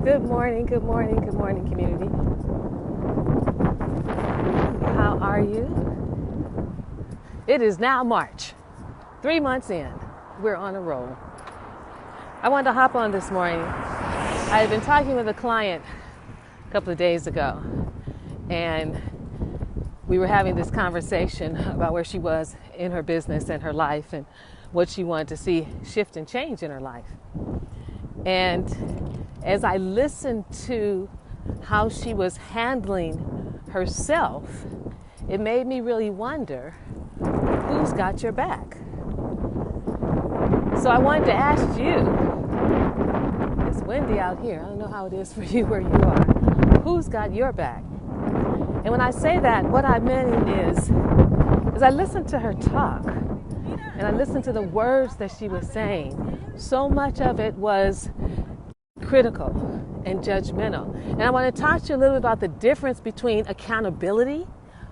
Good morning, good morning, good morning, community. How are you? It is now March. 3 months in. We're on a roll. I wanted to hop on this morning. I had been talking with a client a couple of days ago, and we were having this conversation about where she was in her business and her life and what she wanted to see shift and change in her life. And as I listened to how she was handling herself, it made me really wonder, who's got your back? So I wanted to ask you, it's windy out here, I don't know how it is for you where you are, who's got your back? And when I say that, what I meant is I listened to her talk, and I listened to the words that she was saying. So much of it was critical and judgmental. And I want to talk to you a little bit about the difference between accountability,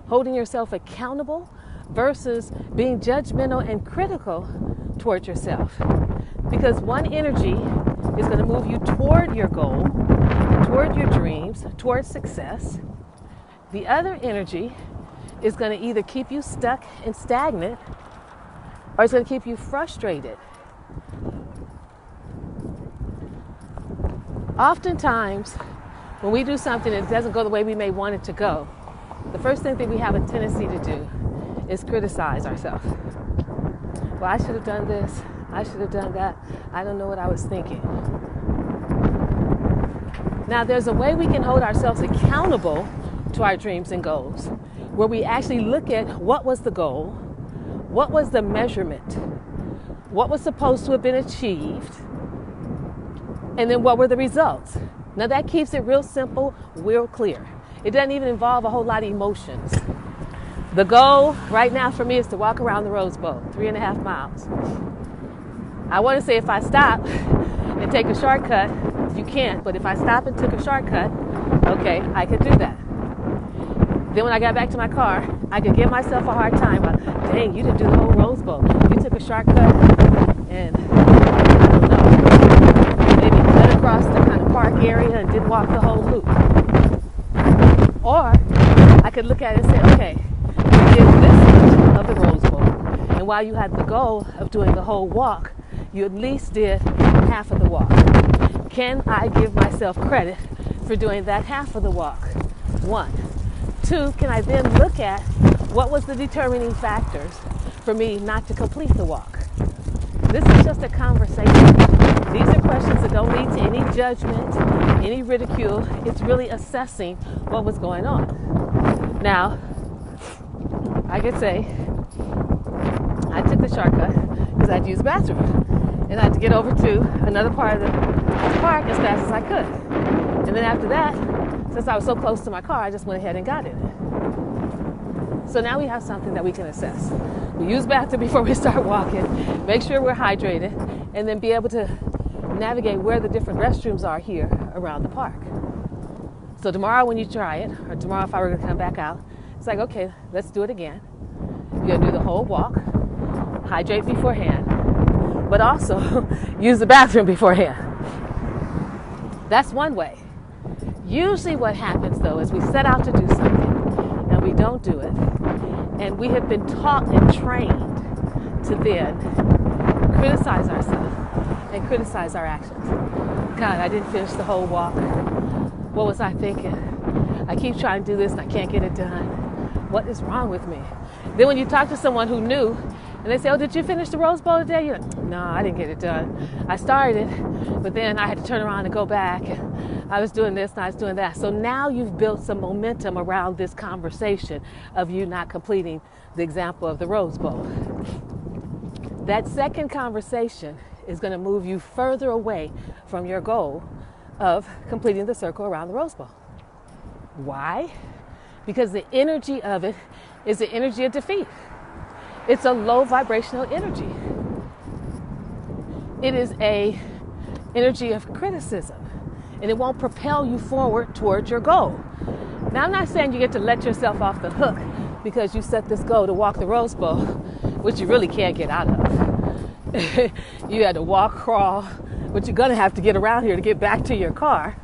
holding yourself accountable, versus being judgmental and critical toward yourself. Because one energy is going to move you toward your goal, toward your dreams, toward success. The other energy is going to either keep you stuck and stagnant, or it's going to keep you frustrated. Oftentimes, when we do something and it doesn't go the way we may want it to go, the first thing that we have a tendency to do is criticize ourselves. Well, I should have done this. I should have done that. I don't know what I was thinking. Now, there's a way we can hold ourselves accountable to our dreams and goals, where we actually look at what was the goal, what was the measurement, what was supposed to have been achieved, and then what were the results. Now that keeps it real simple, real clear. It doesn't even involve a whole lot of emotions. The goal right now for me is to walk around the Rose Bowl, 3.5 miles. I want to say if I stop and take a shortcut, you can't, but if I stop and took a shortcut, okay, I could do that. Then when I got back to my car, I could give myself a hard time. Like, dang, you didn't do the whole Rose Bowl. You took a shortcut and I don't know, maybe cut across the kind of park area and didn't walk the whole loop. Or I could look at it and say, okay, you did this much of the Rose Bowl. And while you had the goal of doing the whole walk, you at least did half of the walk. Can I give myself credit for doing that half of the walk? 1. 2, can I then look at what was the determining factors for me not to complete the walk? This is just a conversation. These are questions that don't lead to any judgment, any ridicule. It's really assessing what was going on. Now, I could say, I took the shortcut because I had to use the bathroom. And I had to get over to another part of the park as fast as I could. And then after that, since I was so close to my car, I just went ahead and got in it. So now we have something that we can assess. We use bathroom before we start walking, make sure we're hydrated, and then be able to navigate where the different restrooms are here around the park. So tomorrow when you try it, or tomorrow if I were to come back out, it's like, okay, let's do it again. You're gonna do the whole walk, hydrate beforehand, but also use the bathroom beforehand. That's one way. Usually what happens though is we set out to do something and we don't do it, and we have been taught and trained to then criticize ourselves and criticize our actions. God, I didn't finish the whole walk. What was I thinking? I keep trying to do this and I can't get it done. What is wrong with me? Then when you talk to someone who knew and they say, oh, did you finish the Rose Bowl today? You're like, no, I didn't get it done. I started, but then I had to turn around and go back. I was doing this and I was doing that. So now you've built some momentum around this conversation of you not completing the example of the Rose Bowl. That second conversation is going to move you further away from your goal of completing the circle around the Rose Bowl. Why? Because the energy of it is the energy of defeat. It's a low vibrational energy. It is a energy of criticism, and it won't propel you forward towards your goal. Now, I'm not saying you get to let yourself off the hook because you set this goal to walk the Rose Bowl, which you really can't get out of. You had to walk, crawl, but you're going to have to get around here to get back to your car,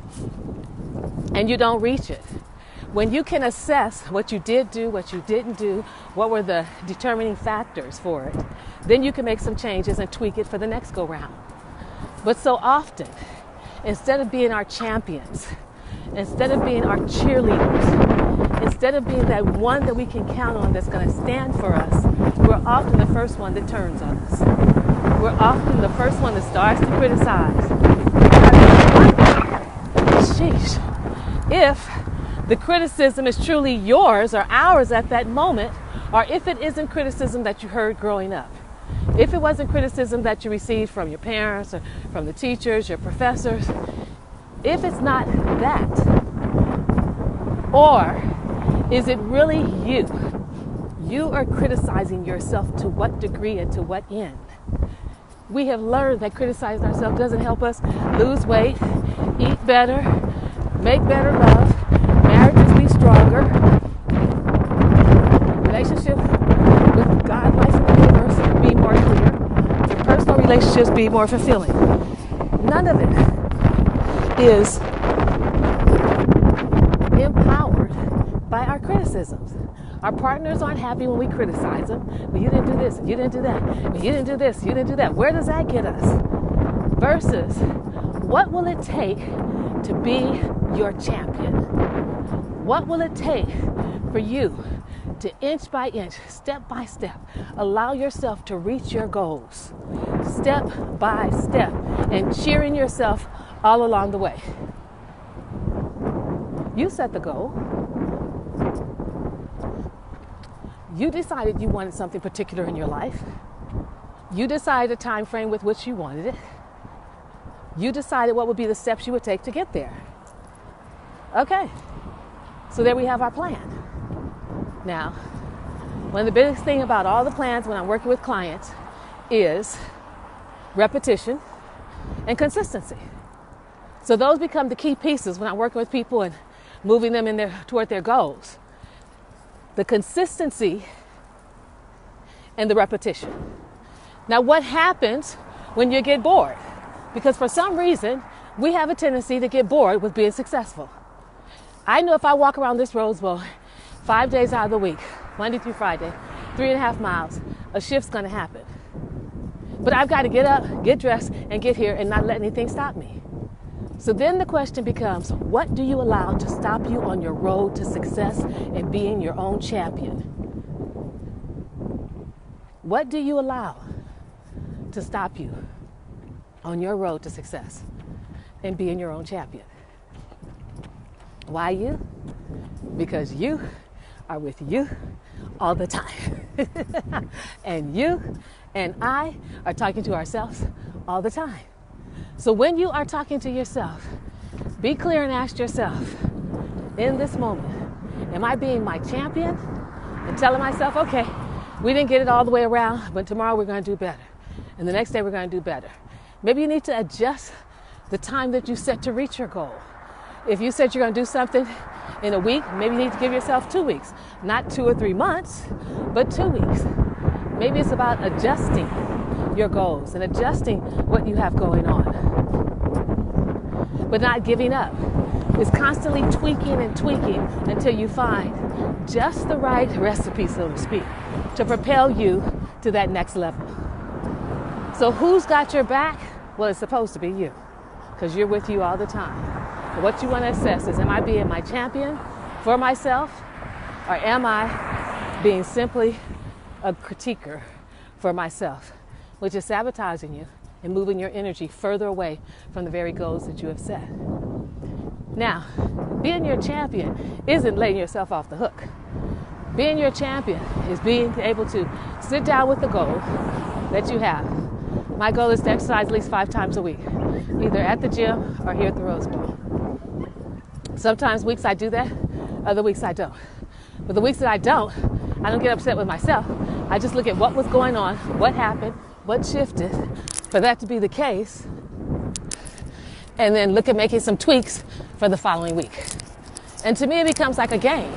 and you don't reach it. When you can assess what you did do, what you didn't do, what were the determining factors for it, then you can make some changes and tweak it for the next go round. But so often, instead of being our champions, instead of being our cheerleaders, instead of being that one that we can count on that's going to stand for us, we're often the first one that turns on us. We're often the first one that starts to criticize. Sheesh. If the criticism is truly yours or ours at that moment, or if it isn't criticism that you heard growing up, if it wasn't criticism that you received from your parents or from the teachers, your professors, if it's not that, or is it really you? You are criticizing yourself to what degree and to what end? We have learned that criticizing ourselves doesn't help us lose weight, eat better, make better love, marriages be stronger, relationship with God, life, and the universe be more clear, your personal relationships be more fulfilling. None of it is empowered by our criticisms. Our partners aren't happy when we criticize them. Well, you didn't do this, you didn't do that. Well, you didn't do this, you didn't do that. Where does that get us? Versus, what will it take to be your champion? What will it take for you to inch by inch, step by step, allow yourself to reach your goals, step by step, and cheering yourself all along the way? You set the goal. You decided you wanted something particular in your life. You decided a time frame with which you wanted it. You decided what would be the steps you would take to get there. Okay, so there we have our plan. Now, one of the biggest thing about all the plans when I'm working with clients is repetition and consistency. So those become the key pieces when I'm working with people and moving them toward their goals. The consistency and the repetition. Now, what happens when you get bored? Because for some reason, we have a tendency to get bored with being successful. I know if I walk around this Rose Bowl 5 days out of the week, Monday through Friday, 3.5 miles, a shift's going to happen. But I've got to get up, get dressed, and get here and not let anything stop me. So then the question becomes, what do you allow to stop you on your road to success and being your own champion? What do you allow to stop you on your road to success and being your own champion? Why you? Because you are with you all the time. And you and I are talking to ourselves all the time. So when you are talking to yourself, be clear and ask yourself, in this moment, am I being my champion? And telling myself, okay, we didn't get it all the way around, but tomorrow we're going to do better. And the next day we're going to do better. Maybe you need to adjust the time that you set to reach your goal. If you said you're going to do something in a week, maybe you need to give yourself 2 weeks. Not 2 or 3 months, but 2 weeks. Maybe it's about adjusting your goals and adjusting what you have going on. But not giving up. It's constantly tweaking and tweaking until you find just the right recipe, so to speak, to propel you to that next level. So who's got your back? Well, it's supposed to be you, because you're with you all the time. But what you want to assess is, am I being my champion for myself, or am I being simply a critiquer for myself, which is sabotaging you and moving your energy further away from the very goals that you have set? Now, being your champion isn't letting yourself off the hook. Being your champion is being able to sit down with the goal that you have. My goal is to exercise at least 5 times a week, either at the gym or here at the Rose Bowl. Sometimes weeks I do that, other weeks I don't. But the weeks that I don't get upset with myself. I just look at what was going on, what happened, what shifted for that to be the case, and then look at making some tweaks for the following week. And to me, it becomes like a game.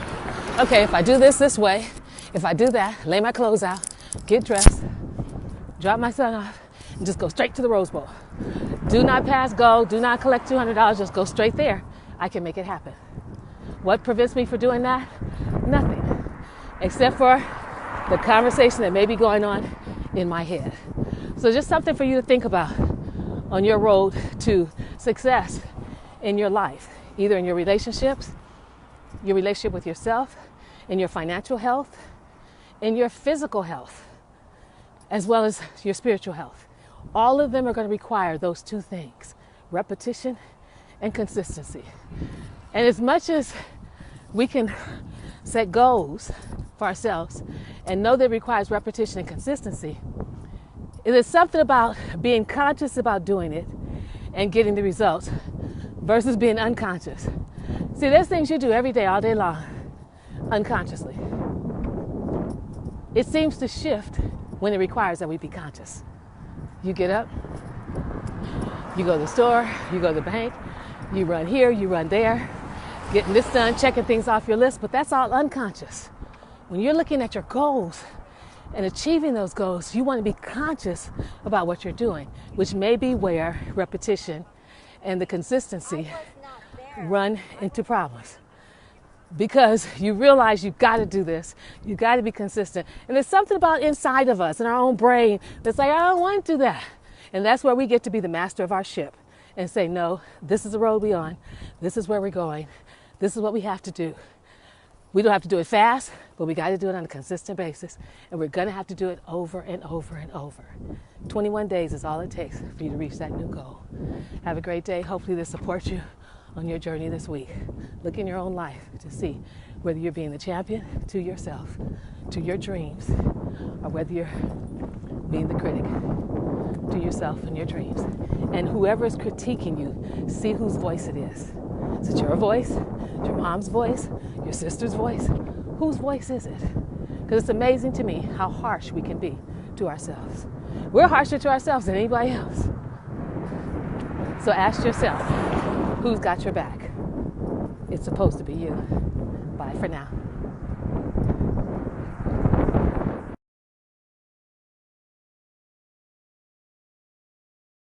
Okay, if I do this way, if I do that, lay my clothes out, get dressed, drop my son off, and just go straight to the Rose Bowl. Do not pass go. Do not collect $200. Just go straight there. I can make it happen. What prevents me from doing that? Nothing. Except for the conversation that may be going on in my head. So just something for you to think about on your road to success in your life, either in your relationships, your relationship with yourself, in your financial health, in your physical health, as well as your spiritual health. All of them are going to require those two things, repetition and consistency. And as much as we can set goals for ourselves and know that it requires repetition and consistency, it is something about being conscious about doing it and getting the results versus being unconscious. See, there's things you do every day, all day long, unconsciously. It seems to shift when it requires that we be conscious. You get up, you go to the store, you go to the bank, you run here, you run there, getting this done, checking things off your list, but that's all unconscious. When you're looking at your goals and achieving those goals, you want to be conscious about what you're doing, which may be where repetition and the consistency run into problems. Because you realize you've got to do this, you've got to be consistent. And there's something about inside of us, in our own brain, that's like, I don't want to do that. And that's where we get to be the master of our ship and say, no, this is the road we're on, this is where we're going, this is what we have to do. We don't have to do it fast, but we got to do it on a consistent basis. And we're going to have to do it over and over and over. 21 days is all it takes for you to reach that new goal. Have a great day. Hopefully this supports you on your journey this week. Look in your own life to see whether you're being the champion to yourself, to your dreams, or whether you're being the critic to yourself and your dreams. And whoever is critiquing you, see whose voice it is. Is it your voice? Your mom's voice? Your sister's voice? Whose voice is it? Because it's amazing to me how harsh we can be to ourselves. We're harsher to ourselves than anybody else. So ask yourself, who's got your back? It's supposed to be you. Bye for now.